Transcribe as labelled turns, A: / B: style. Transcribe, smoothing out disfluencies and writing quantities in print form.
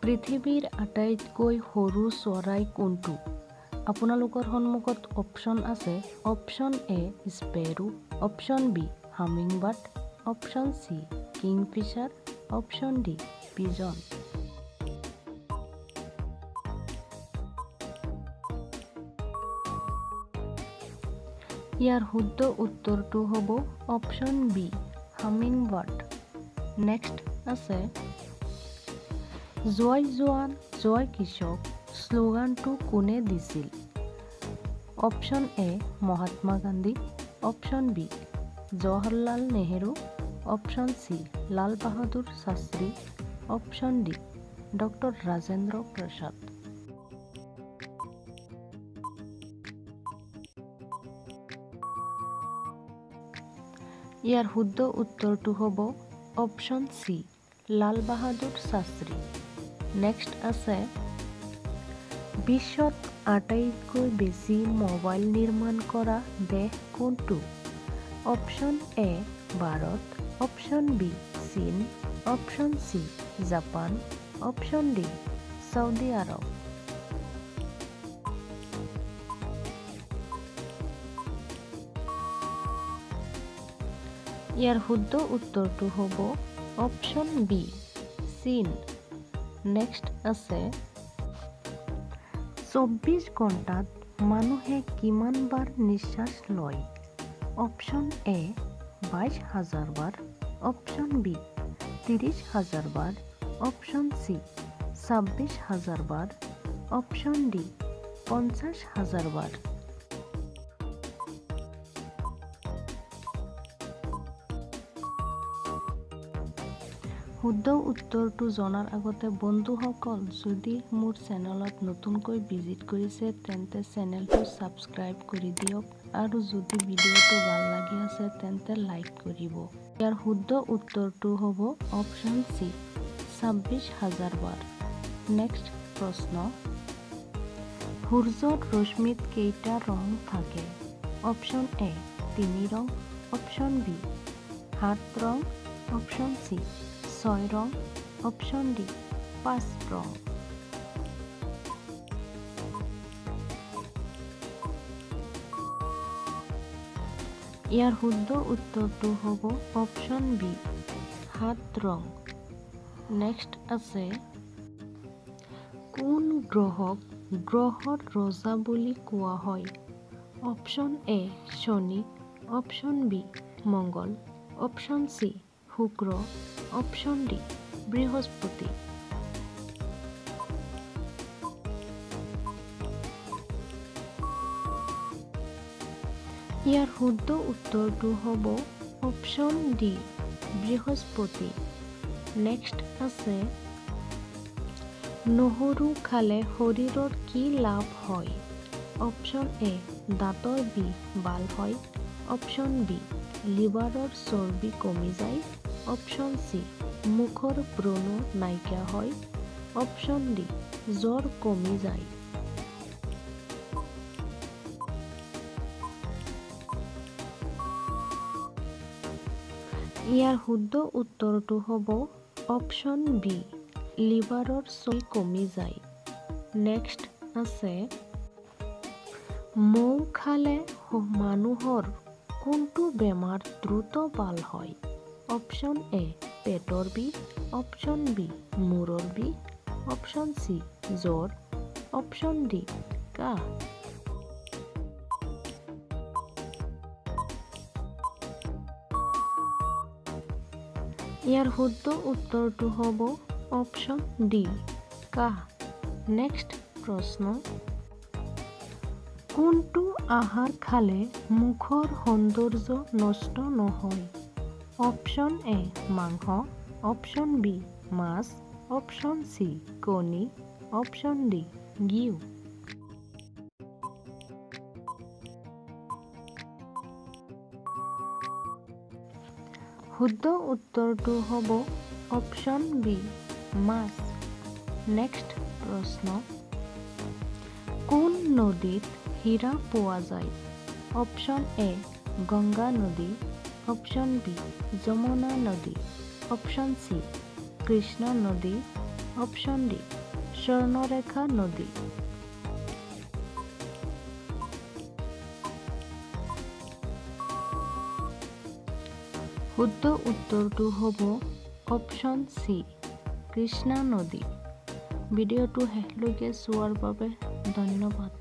A: পৃথিৱীৰ আটাইতকৈ সৰু চৰাই কোনটো? আপোনালোকৰ সন্মুখত অপশ্যন আছে। Option A sparrow, option B hummingbird, option C kingfisher, option D pigeon. ইয়াৰ শুদ্ধ উত্তৰটো হ'ব অপশ্যন বি হামিংবাৰ্ড। নেক্সট আছে জয় জোৱান জয় কৃষক শ্লোগানটো কোনে দিছিল? Option A Mahatma Gandhi, option B Jawaharlal Nehru, option C Lal Bahadur Shastri, option D doctor Rajendra Prasad. ইয়াৰ শুদ্ধ উত্তৰটো হ'ব option C Lal Bahadur Shastri. Next আছে বিশ্বত আটাইতকৈ বেছি মোবাইল নিৰ্মাণ কৰা দেশ কোনটো? Option A Bharat, option B চীন, অপশ্যন চি জাপান, অপশ্যন ডি ছৌদি আৰৱ। ইয়াৰ শুদ্ধ উত্তৰটো হ'ব অপশ্যন বি চীন। নেক্সট আছে ২৪ ঘণ্টাত মানুহে কিমান বাৰ নিশ্বাস লয়? অপশ্যন এ ২২,০০০ বাৰ, অপশ্যন বি ৩০,০০০ বাৰ, অপশ্যন চি ২৬,০০০ বাৰ, অপশ্যন ডি ৫০,০০০ বাৰ। শুদ্ধ উত্তৰটো জনাৰ আগতে বন্ধুসকল, যদি মোৰ চেনেলত নতুনকৈ ভিজিট কৰিছে তেন্তে চেনেলটো ছাবস্ক্ৰাইব কৰি দিয়ক আৰু যদি ভিডিঅ'টো ভাল লাগি আছে তেন্তে লাইক কৰিব। ইয়াৰ শুদ্ধ উত্তৰটো হ'ব অপশ্যন চি ২৬,০০০ বাৰ। নেক্সট প্ৰশ্ন, সূৰ্যৰ ৰশ্মিত কেইটা ৰং থাকে? অপশ্যন এ ৩ ৰং, অপশ্যন বি ৭ ৰং, অপশ্যন চি ৬ ৰং, অপশ্যন ডি ৫ ৰং। ইয়াৰ শুদ্ধ উত্তৰটো হ'ব অপশ্যন বি ৭ ৰং। নেক্সট আছে কোন গ্ৰহক গ্ৰহৰ ৰজা বুলি কোৱা হয়? Option A Shani, option B Mangal, option C Shukra, option D Brihaspati. ইয়াৰ শুদ্ধ উত্তৰটো হ'ব অপশ্যন ডি বৃহস্পতি। নেক্সট আছে নহৰু খালে শৰীৰৰ কি লাভ হয়? অপশ্যন এ দাঁতৰ বিষ ভাল হয়, অপশ্যন বি লিভাৰৰ চৰ্বি কমি যায়, অপশ্যন চি মুখৰ ব্ৰণ নাইকিয়া হয়, অপশ্যন ডি জ্বৰ কমি যায়। ইয়াৰ শুদ্ধ উত্তৰটো হ'ব অপশ্যন বি লিভাৰৰ চৰ্বি কমি যায়। নেক্সট আছে মৌ খালে মানুহৰ কোনটো বেমাৰ দ্ৰুত ভাল হয়? অপশ্যন এ পেটৰ বিষ, অপশ্যন বি মূৰৰ বিষ, অপশ্যন চি জ্বৰ, অপশ্যন ডি কাহ। ইয়াৰ শুদ্ধ উত্তৰটো হ'ব অপশ্যন ডি কাহ। নেক্সট প্ৰশ্ন, কোনটো আহাৰ খালে মুখৰ সৌন্দৰ্য নষ্ট নহয়? অপশ্যন এ মাংস, অপশ্যন বি মাছ, অপশ্যন চি কণী, অপশ্যন ডি ঘিউ। শুদ্ধ উত্তৰটো হ'ব অপশ্যন বি মাছ। নেক্সট প্ৰশ্ন, কোন নদীত হীৰা পোৱা যায়? অপশ্যন এ গংগা নদী, অপশ্যন বি যমুনা নদী, অপশ্যন চি কৃষ্ণ নদী, অপশ্যন ডি স্বৰ্ণৰেখা নদী। শুদ্ধ উত্তৰটো হ'ব অপশ্যন চি কৃষ্ণা নদী। ভিডিঅ'টো শেষলৈকে চোৱাৰ বাবে ধন্যবাদ।